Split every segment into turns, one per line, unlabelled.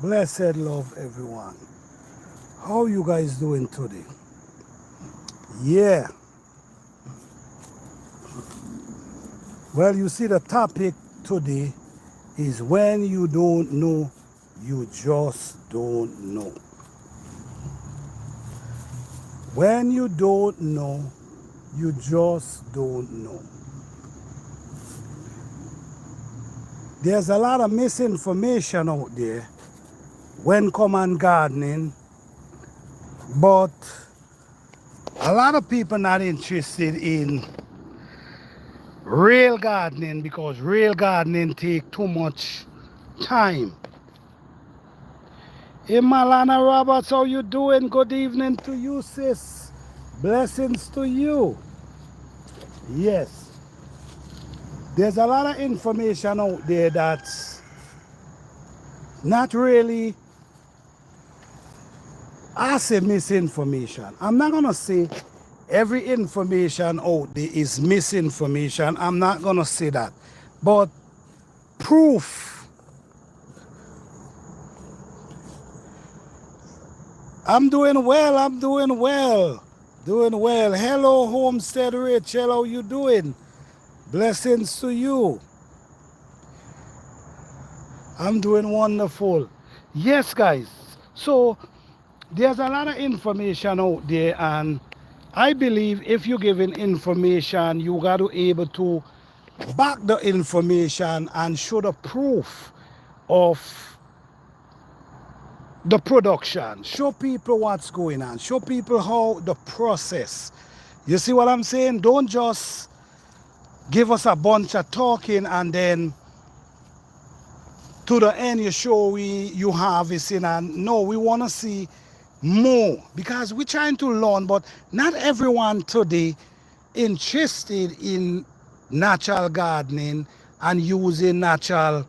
Blessed love, everyone. How you guys doing today? Yeah. Well, you see, the topic today is when you don't know, you just don't know. When you don't know, you just don't know. There's a lot of misinformation out there when come on gardening, but a lot of people not interested in real gardening because real gardening take too much time. Hey Malana Roberts, how you doing? Good evening to you, sis. Blessings to you. Yes. There's a lot of information out there that's not really, I say misinformation. I'm not gonna say every information out there is misinformation. I'm not gonna say that. But proof. I'm doing well, I'm doing well. Doing well. Hello, Homestead Rachel, how you doing? Blessings to you. I'm doing wonderful. Yes, guys. So there's a lot of information out there, and I believe if you're giving information, you got to able to back the information and show the proof of the production. Show people what's going on. Show people how the process. You see what I'm saying? Don't just give us a bunch of talking and then to the end you show you harvesting, and no, we want to see more because we're trying to learn, but not everyone today interested in natural gardening and using natural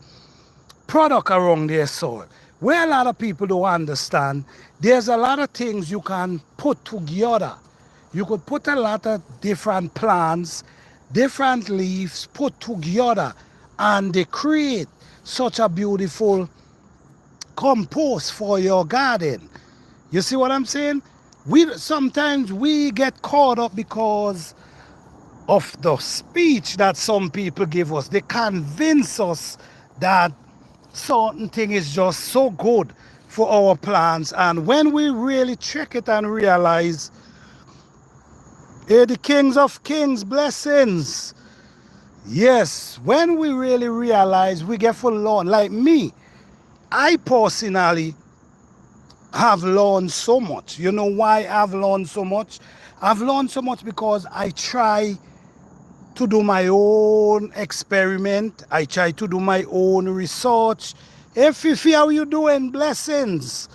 product around their soil. Where a lot of people don't understand, there's a lot of things you can put together. You could put a lot of different plants, different leaves put together, and they create such a beautiful compost for your garden. You see what I'm saying? Sometimes we get caught up because of the speech that some people give us. They convince us that certain thing is just so good for our plants, and when we really check it and realize, hey, the kings of kings, blessings. Yes, when we really realize, we get full on. Like me, I personally have learned so much. You know why I've learned so much? I've learned so much because I try to do my own experiment. I try to do my own research. Hey Fifi, how you doing? Blessings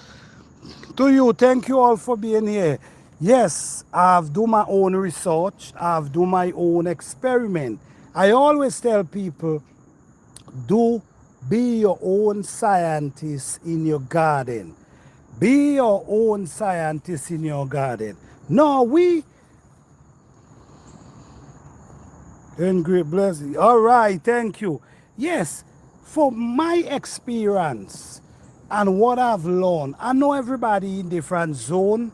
to you. Thank you all for being here. Yes, I've done my own research. I've done my own experiment. I always tell people, do be your own scientist in your garden. Be your own scientist in your garden. No, we in great blessing. All right, thank you. Yes, for my experience and what I've learned, I know everybody in different zone.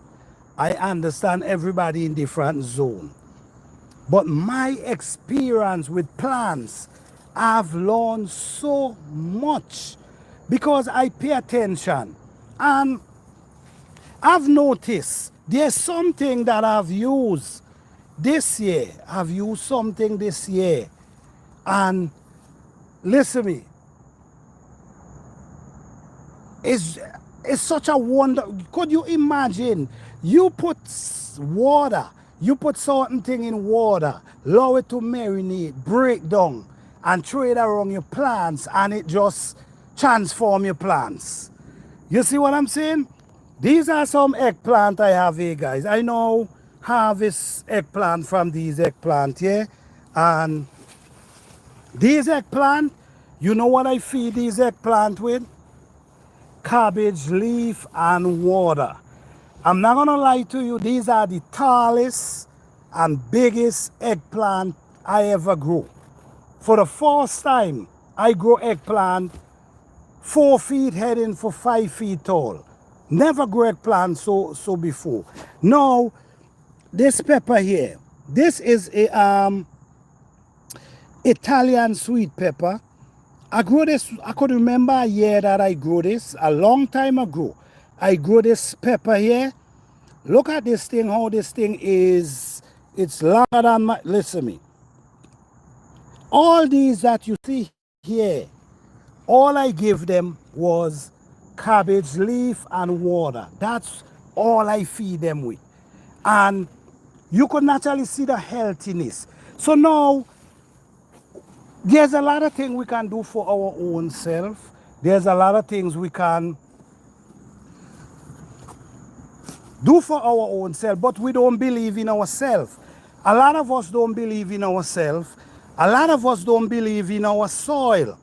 I understand everybody in different zone. But my experience with plants, I've learned so much because I pay attention. And I've noticed there's something that I've used this year. I've used something this year. And listen to me. It's such a wonder. Could you imagine? You put water, you put certain thing in water, allow it to marinate, break down, and throw it around your plants, and it just transform your plants. You see what I'm saying? These are some eggplant I have here, guys. I know harvest eggplant from these eggplant here. And these eggplant, you know what I feed these eggplant with? Cabbage leaf and water. I'm not gonna lie to you, these are the tallest and biggest eggplant I ever grew. For the first time I grow eggplant 4 feet heading for 5 feet tall. Never grow eggplant so before. Now, this pepper here, this is a Italian sweet pepper. I grew this, I could remember a year that I grew this, a long time ago. I grew this pepper here. Look at this thing, how this thing is, it's longer than my, listen to me. All these that you see here, all I give them was cabbage leaf and water. That's all I feed them with. And you could naturally see the healthiness. So now, there's a lot of things we can do for our own self. There's a lot of things we can do for our own self, but we don't believe in ourselves. A lot of us don't believe in ourselves. A lot of us don't believe in our soil.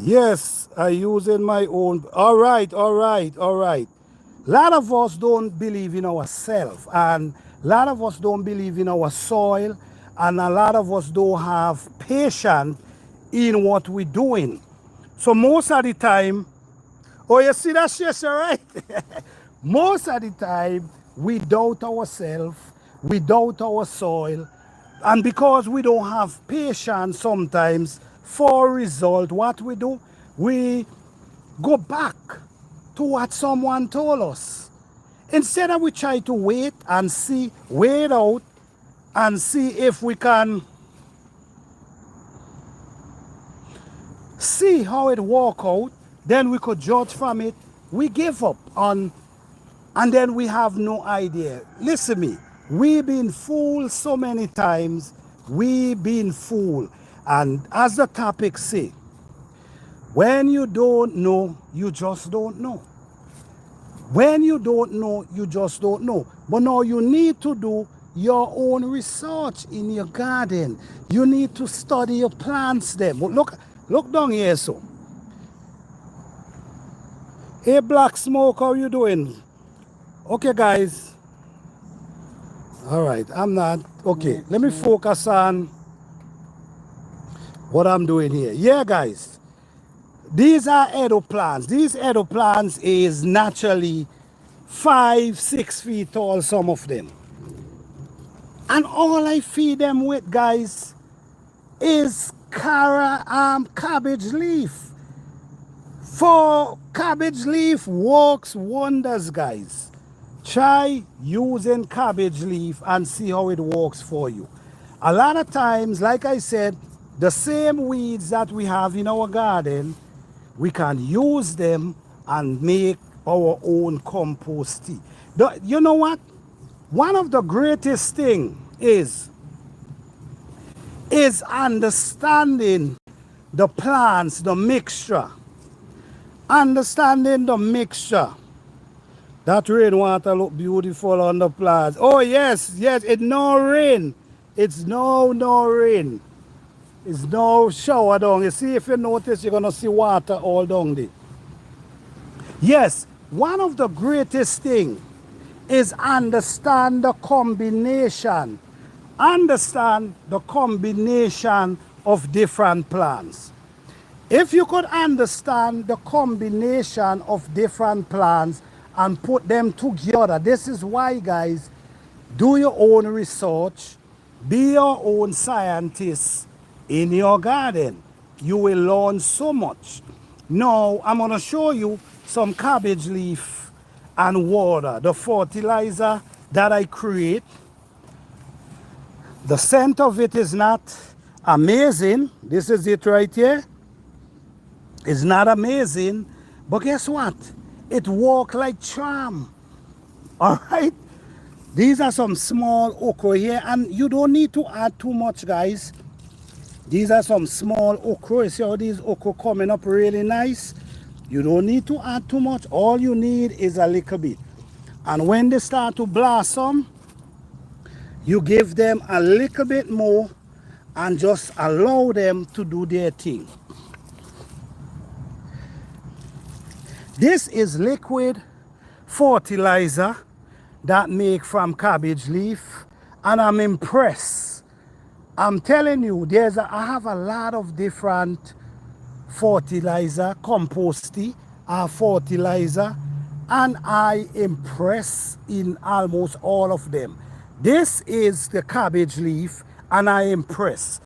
Yes, I using my own. All right. A lot of us don't believe in ourselves, and a lot of us don't believe in our soil, and a lot of us don't have patience in what we're doing. So most of the time, oh, you see that shit, right? Most of the time, we doubt ourselves, we doubt our soil, and because we don't have patience sometimes for result, what we do, we go back to what someone told us. Instead of we try to wait and see, wait out and see if we can see how it work out, then we could judge from it. We give up on, and then we have no idea. Listen to me, we've been fooled so many times. We've been fooled. And as the topic say, when you don't know, you just don't know. When you don't know, you just don't know. But now you need to do your own research in your garden. You need to study your plants them. Look down here, so. Hey, Black Smoke, how you doing? Okay, guys. All right, I'm not. Okay, let me focus on what I'm doing here. Yeah, guys. These are eggplants. These eggplants is naturally 5-6 feet tall, some of them. And all I feed them with, guys, is cabbage leaf. For cabbage leaf works wonders, guys. Try using cabbage leaf and see how it works for you. A lot of times, like I said, the same weeds that we have in our garden, we can use them and make our own compost tea. You know what? One of the greatest things is understanding the plants, the mixture. Understanding the mixture. That rainwater look beautiful on the plants. Oh yes, it's no rain. It's no rain. It's no shower down. You see, if you notice, you're gonna see water all down there. Yes, one of the greatest things is understand the combination. Understand the combination of different plants. If you could understand the combination of different plants and put them together, this is why, guys, do your own research, be your own scientist in your garden. You will learn so much. Now, I'm going to show you some cabbage leaf and water, the fertilizer that I create. The scent of it is not amazing. This is it right here. It's not amazing, but guess what? It works like charm. All right? These are some small okra here, and you don't need to add too much, guys. These are some small okra. You see how these okra coming up really nice? You don't need to add too much. All you need is a little bit. And when they start to blossom, you give them a little bit more and just allow them to do their thing. This is liquid fertilizer that make from cabbage leaf, and I'm impressed. I'm telling you, I have a lot of different fertilizer, composty, fertilizer, and I impress in almost all of them. This is the cabbage leaf, and I impress.